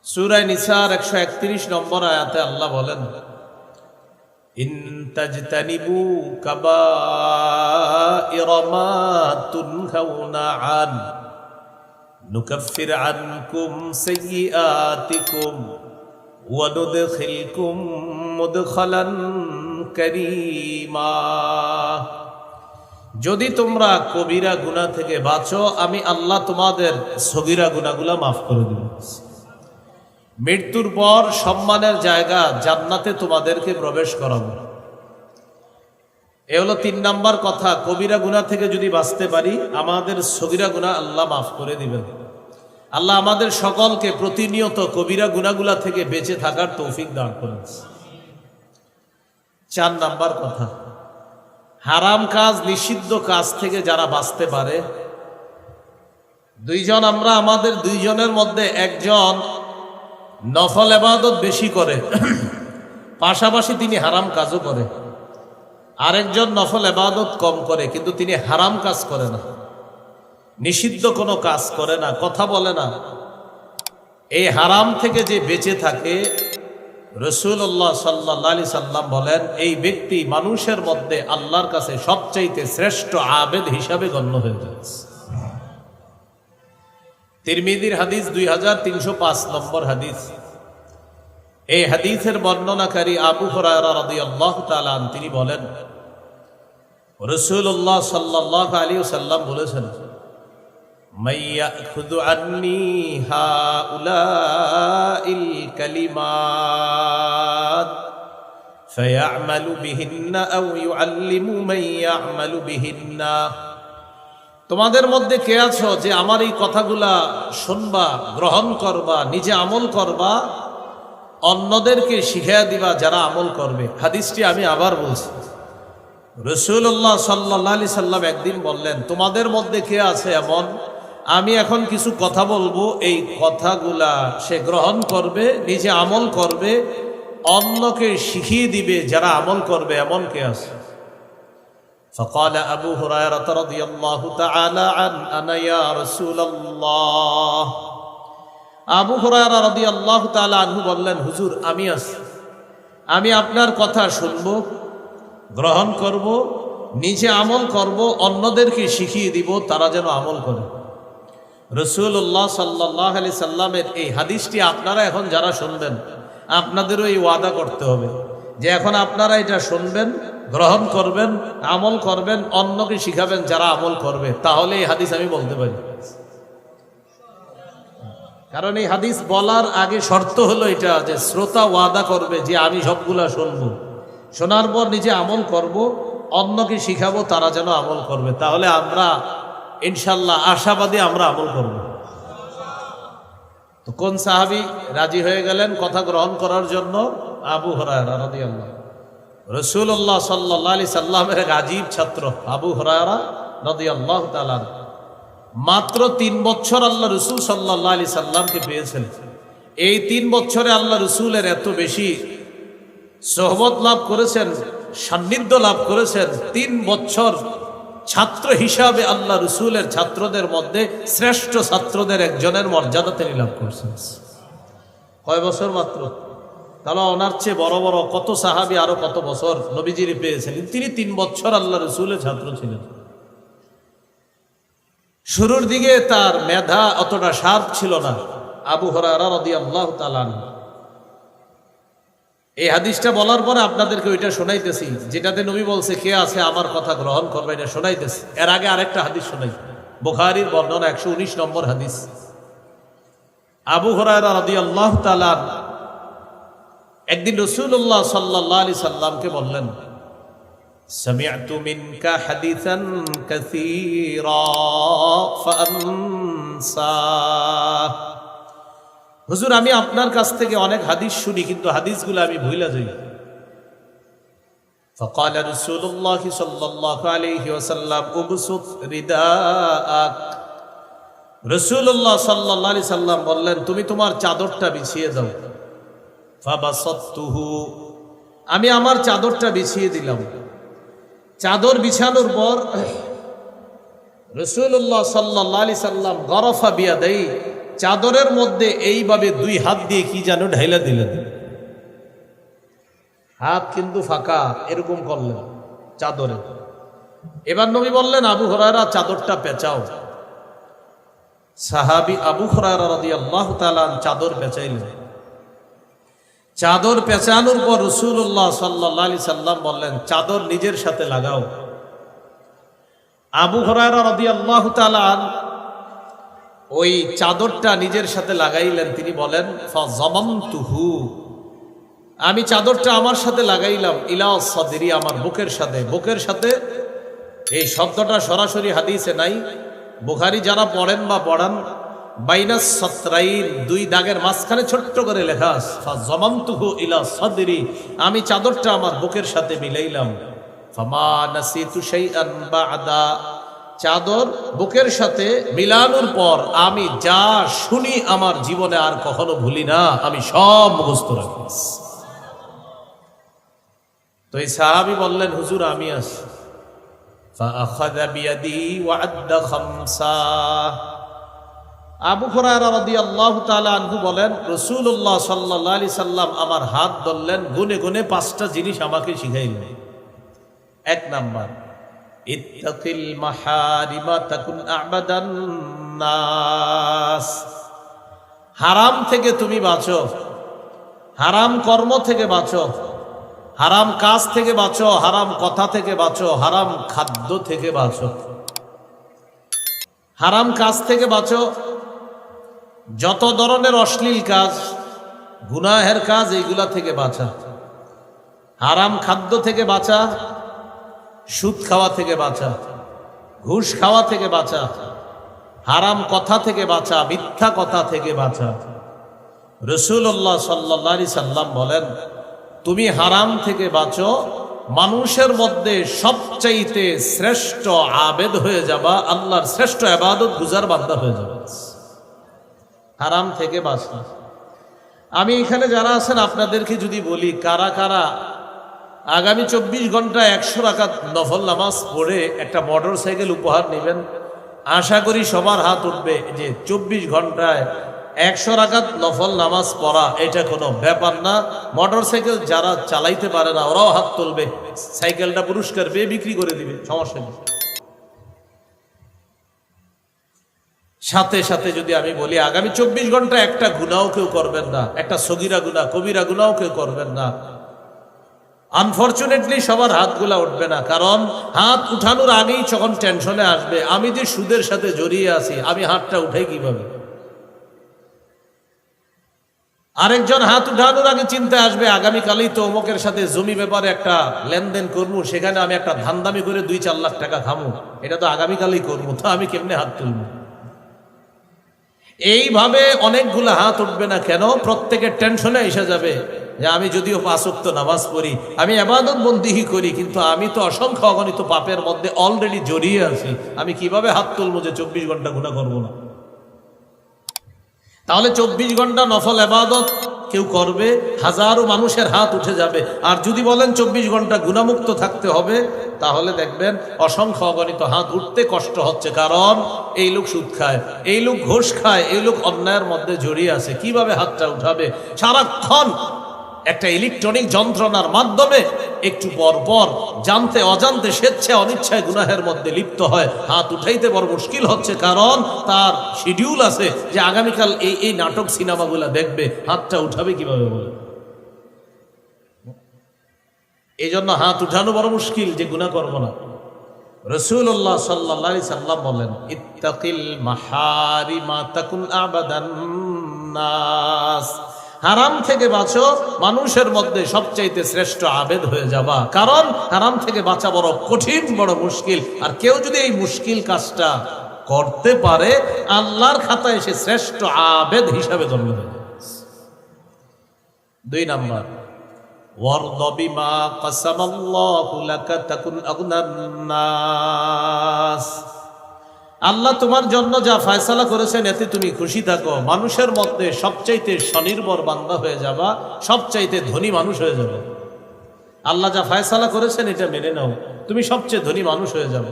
সূরা নিসার 131 নম্বর আয়াতে আল্লাহ বলেন, ইন তাজতানিবু কাবাইরা মা তুনহাউনা আন নুকাফির আনকুম সাইয়্যাতিকুম ওয়া নুদখিলকুম মুদখালান কারীমা। যদি তোমরা কবিরা গুনাহ থেকে বাঁচো, আমি আল্লাহ তোমাদের সগীরা গুনাহগুলো মাফ করে দেব। মৃত্যুর পর সম্মানের জায়গা জান্নাতে তোমাদেরকে প্রবেশ করাবো। এ হলো 3 নাম্বার কথা। কবিরা গুনাহ থেকে যদি বাঁচতে পারি, আমাদের সগীরা গুনাহ আল্লাহ মাফ করে দিবেন। আল্লাহ আমাদের সকলকে প্রতিনিয়ত কবিরা গুনাহগুলা থেকে বেঁচে থাকার তৌফিক দান করেন। 4 নাম্বার কথা, হারাম কাজ নিষিদ্ধ কাজ থেকে যারা বাঁচতে পারে, আমরা আমাদের দুইজনের মধ্যে একজন নফল ইবাদত বেশি করে, পাশাপাশি তিনি হারাম কাজও করে। আরেকজন নফল ইবাদত কম করে, কিন্তু তিনি হারাম কাজ করে না, নিষিদ্ধ কোনো কাজ করে না, কথা বলে না। এই হারাম থেকে যে বেঁচে থাকে, রাসূলুল্লাহ সাল্লাল্লাহু আলাইহি সাল্লাম বলেন, এই ব্যক্তি মানুষের মধ্যে আল্লাহর কাছে সবচাইতে শ্রেষ্ঠ আবেদ হিসাবে গণ্য হয়ে যায়। তিরমিজির হাদিস 2305 নম্বর হাদিস। এই হাদিসের বর্ণনাকারী আবু হুরায়রা রাদিয়াল্লাহু তাআলা আনহু তিনি বলেন, রাসূলুল্লাহ সাল্লাল্লাহু আলাইহি ওয়াসাল্লাম বলেছেন, মাইয়াখুযু আন্নী হাউলাইল কালিমাত ফায়া'মালু বিহিন্না আও ইউআল্লিমু মান ইয়া'মালু বিহিন্না। তোমাদের মধ্যে কে আছো যে আমার এই কথাগুলা শুনবা, গ্রহণ করবা, নিজে আমল করবা, অন্যদেরকে শিখিয়ে দিবা যারা আমল করবে। হাদিসটি আমি আবার বলছি, রাসূলুল্লাহ সাল্লাল্লাহু আলাইহি সাল্লাম একদিন বললেন, তোমাদের মধ্যে কে আছে এমন, আমি এখন কিছু কথা বলবো, এই কথাগুলা সে গ্রহণ করবে, নিজে আমল করবে, অন্যকে শিখিয়ে দিবে যারা আমল করবে, এমন কে আছে? فقال أبو هريرة رضي الله تعالى عنه أنا يا رسول الله। আবু হুরায়রা রাদিয়াল্লাহু তাআলা আনহু বললেন, হুজুর আমি আছি, আমি আপনার কথা শুনবো, গ্রহণ করব, নিজে আমল করব, অন্যদেরকে শিখিয়ে দিব তারা যেন আমল করে। রাসূলুল্লাহ সাল্লাল্লাহু আলাইহি সাল্লামের এই হাদিসটি আপনারা এখন যারা শুনবেন, আপনাদেরও এই ওয়াদা করতে হবে যে এখন আপনারা এটা শুনবেন, গ্রহণ করবেন, আমল করবেন, অন্যকে শিখাবেন যারা আমল করবে, তাহলে এই হাদিস আমি বলতে পারি। কারণ এই হাদিস বলার আগে শর্ত হলো এটা যে শ্রোতা ওয়াদা করবে যে আমি সবগুলা শুনবো, শোনার পর নিজে আমল করব, অন্যকে শিখাবো তারা যেন আমল করবে। তাহলে আমরা ইনশাল্লাহ আশাবাদী আমরা আমল করব। তো কোন সাহাবী রাজি হয়ে গেলেন কথা গ্রহণ করার জন্য? আবু হুরায়রা রাদিয়াল্লাহু। রাসূলুল্লাহ সাল্লাল্লাহু আলাইহি সাল্লামের এক আজীব ছাত্র আবু হুরায়রা রাদিয়াল্লাহু তাআলা মাত্র 3 বছর আল্লাহ রাসূল সাল্লাল্লাহু আলাইহি সাল্লামকে পেয়েছেন। এই 3 বছরে আল্লাহ রাসূলের এত বেশি সোহবত লাভ করেছেন, সান্নিধ্য লাভ করেছেন। 3 বছর ছাত্র হিসাবে আল্লাহ রাসূলের ছাত্রদের মধ্যে শ্রেষ্ঠ ছাত্রদের একজনের মর্যাদা তিনি লাভ করেছেন। কয় বছর মাত্র? তাহলে ওনার চেয়ে বড় বড় কত সাহাবী আরো কত বছর নবীজির পেয়েছেন, তিনি 3 বছর আল্লাহ রাসূলের ছাত্র ছিলেন। শুরুর দিকে তার মেধা অতটা শার্প ছিল না। আবু হুরায়রা রাদিয়াল্লাহু তাআলা আনহু এই হাদিসটা বলার পরে আপনাদেরকে ওইটা শোনাইতেছি যেটাতে নবী বলছে কে আছে আমার কথা গ্রহণ করবে, এটা শোনাইতেছি। এর আগে আরেকটা হাদিস শোনাই, বুখারীর বর্ণনা 119 নম্বর হাদিস। আবু হুরায়রা রাদিয়াল্লাহু তাআলা একদিন রাসূলুল্লাহ সাল্লাল্লাহু আলাইহি সাল্লামকে বললেন, সামি'তু মিনকা হাদিসান কাসীরা ফাআনসা। হুজুর আমি আপনার কাছ থেকে অনেক হাদিস শুনি, কিন্তু হাদিসগুলো আমি ভুলে যাই। ফাকালা রাসূলুল্লাহ সাল্লাল্লাহু আলাইহি ওয়াসাল্লাম উবসুত রিদাআক। রাসূলুল্লাহ সাল্লাল্লাহু আলাইহি সাল্লাম বললেন, তুমি তোমার চাদরটা বিছিয়ে দাও। ফাবাসাততুহু, আমি আমার চাদরটা বিছিয়ে দিলাম। চাদর বিছানোর পর রাসূলুল্লাহ সাল্লাল্লাহু আলাইহি সাল্লাম গরফা বিয়াদাই, চাদরের মধ্যে এইভাবে দুই হাত দিয়ে কি যেন ঢাইলা দিলেন, হাত কিন্তু ফাঁকা, এরকম করলেন চাদরে। এবার নবী বললেন, আবু হুরায়রা চাদরটা পেঁচাও। সাহাবী আবু হুরায়রা রাদিয়াল্লাহু তাআলা চাদর পেঁচাইলেন। চাদর পেঁচানোর পর রাসূলুল্লাহ সাল্লাল্লাহু আলাইহি সাল্লাম বললেন, চাদর নিজের সাথে লাগাও। আবু হুরায়রা রাদিয়াল্লাহু তাআলা ওই চাদরটা নিজের সাথে লাগাইলেন। তিনি বলেন, ফাযামামতুহু, আমি চাদরটা আমার সাথে লাগাইলাম, ইলা সাদরি, আমার বুকের সাথে। বুকের সাথে এই শব্দটা সরাসরি হাদিসে নাই। বুখারী যারা পড়েন বা পড়ান, বাইনাস সাতরাইন, দুই দাগের মাঝখানে ছোট্ট করে লেখা আছে, ফাযামামতুহু ইলা সাদরি, আমি চাদরটা আমার বুকের সাথে মিলাইলাম। ফামা নাসিতু শাইআন বা'দা, চাদর বুকের সাথে মিলানোর পর আমি যা শুনি আমার জীবনে আর কখনো ভুলি না, আমি সব মুখস্থ রাখি। তো এই সাহাবী বললেন, হুজুর আমি আছি। ফাআখাযা বিয়াদি ওয়া আদ্দা খামসা। আবু হুরায়রা রাদিয়াল্লাহু তাআলা আনহু বলেন, রাসূলুল্লাহ সাল্লাল্লাহু আলাইহি সাল্লাম আমার হাত ধরলেন, গুনে গুনে 5টা জিনিস আমাকে শিখাইলেন। 1 নাম্বার, ইত্তাকিল মাহারিমা তাকুন আ'বাদান নাস, হারাম থেকে তুমি বাঁচো, হারাম কর্ম থেকে বাঁচো, হারাম কাজ থেকে বাঁচো, হারাম কথা থেকে বাঁচো, হারাম খাদ্য থেকে বাঁচো। হারাম কাজ থেকে বাঁচো, যত ধরনের অশ্লীল কাজ, গুনাহের কাজ, এইগুলা থেকে বাঁচা। হারাম খাদ্য থেকে বাঁচা, সুদ খাওয়া থেকে বাঁচা, ঘুষ খাওয়া থেকে বাঁচা, হারাম কথা থেকে বাঁচা, মিথ্যা কথা থেকে বাঁচা। রাসূলুল্লাহ সাল্লাল্লাহু আলাইহি সাল্লাম বলেন, তুমি হারাম থেকে বাঁচো, মানুষের মধ্যে সবচাইতে শ্রেষ্ঠ আবেদ হয়ে যাবা, আল্লাহর শ্রেষ্ঠ ইবাদত গুজার বান্দা হয়ে যাবে। হারাম থেকে বাঁচা। আমি এখানে যারা আছেন আপনাদেরকে যদি বলি, কারা কারা আগামী 24 ঘন্টায় 100 রাকাত নফল নামাজ পড়ে একটা মোটর সাইকেল উপহার নেবেন? আশা করি সবার হাত উঠবে যে 24 ঘন্টায় 100 রাকাত নফল নামাজ পড়া এটা কোনো ব্যাপার না। মোটর সাইকেল যারা চালাইতে পারে না ওরাও হাত তুলবে, সাইকেলটা পুরস্কার পেয়ে বিক্রি করে দিবে, সমস্যা নেই। সাথে সাথে যদি আমি বলি, আগামী 24 ঘন্টা একটা গুনাহও কেউ করবেন না, একটা সগীরা গুনাহ কবিরা গুনাহও কেউ করবেন না। আনফরচুনেটলি সবার হাতগুলা উঠবে না, কারণ হাত উঠানোর আগেই যখন টেনশনে আসবে, আমি যে সুদের সাথে জড়িয়ে আছি, আমি হাতটা উঠাই কিভাবে। আরেকজন হাত উঠানোর আগে চিন্তা আসবে, আগামীকালই তো অমুকের সাথে জমি ব্যাপারে একটা লেনদেন করবো, সেখানে আমি একটা ধান্দামি করে 2-4 লাখ টাকা খামো, এটা তো আগামীকালই করবো, তো আমি কেমনে হাত তুলবো। এইভাবে অনেকগুলো হাত উঠবে না কেন? প্রত্যেকের টেনশনে এসে যাবে যে আমি যদিও 5 ওয়াক্ত নামাজ পড়ি, আমি ইবাদত বন্দিহি করি, কিন্তু আমি তো অসংখ্য অগণিত পাপের মধ্যে অলরেডি জড়িয়ে আছি, আমি কিভাবে হাত তুলবো যে 24 ঘন্টা গুনাহ করবো না। তাহলে 24 ঘন্টা নফল ইবাদত কেউ করবে, হাজারো মানুষের হাত উঠে যাবে। আর যদি বলেন 24 ঘন্টা গুনাহমুক্ত থাকতে হবে, তাহলে দেখবেন অসংখ্য অগণিত হাত উঠতে কষ্ট হচ্ছে, কারণ এই লোক সুদ খায়, এই লোক ঘুষ খায়, এই লোক অন্যায়ের মধ্যে জড়িয়ে আছে। কিভাবে হাতটা উঠাবে? সারাক্ষণ একটা ইলেকট্রনিক যন্ত্রণার মাধ্যমে একটু পর পর জানতে অজান্তে স্বেচ্ছায় অনিচ্ছায় গুনাহের মধ্যে লিপ্ত হয়, হাত উঠাইতে বড় মুশকিল হচ্ছে, কারণ তার শিডিউল আছে যে আগামীকাল এই নাটক সিনেমাগুলা দেখবে, হাতটা উঠাবে কিভাবে বলে। এই জন্য হাত উঠানো বড় মুশকিল যে গুনাহ করবো না। রাসূলুল্লাহ সাল্লাল্লাহু আলাইহি সাল্লাম বলেন, ইত্তাকিল মাহারিমা তাকুন আ'বাদান নাস, হারাম থেকে বাঁচো, মানুষের মধ্যে সবচাইতে শ্রেষ্ঠ আবেদ হয়ে যাবা, কারণ হারাম থেকে বাঁচা বড় কঠিন, বড় মুশকিল। আর কেউ যদি এই মুশকিল কাজটা করতে পারে, আল্লাহর খাতায় সে শ্রেষ্ঠ আবেদ হিসাবে জন্ম নেবে। 2 নাম্বার, ওয়ারদ বিমা কাসামাল্লাহু লাকা তাকুন আগনান নাস, আল্লাহ তোমার জন্য যা ফয়সালা করেছেন এতে তুমি খুশি থাকো, মানুষের মধ্যে সবচাইতে স্বনির্ভর বান্দা হয়ে যাবা, সবচাইতে ধনী মানুষ হয়ে যাবে। আল্লাহ যা ফয়সালা করেছেন এটা মেনে নাও, তুমি সবচেয়ে ধনী মানুষ হয়ে যাবে।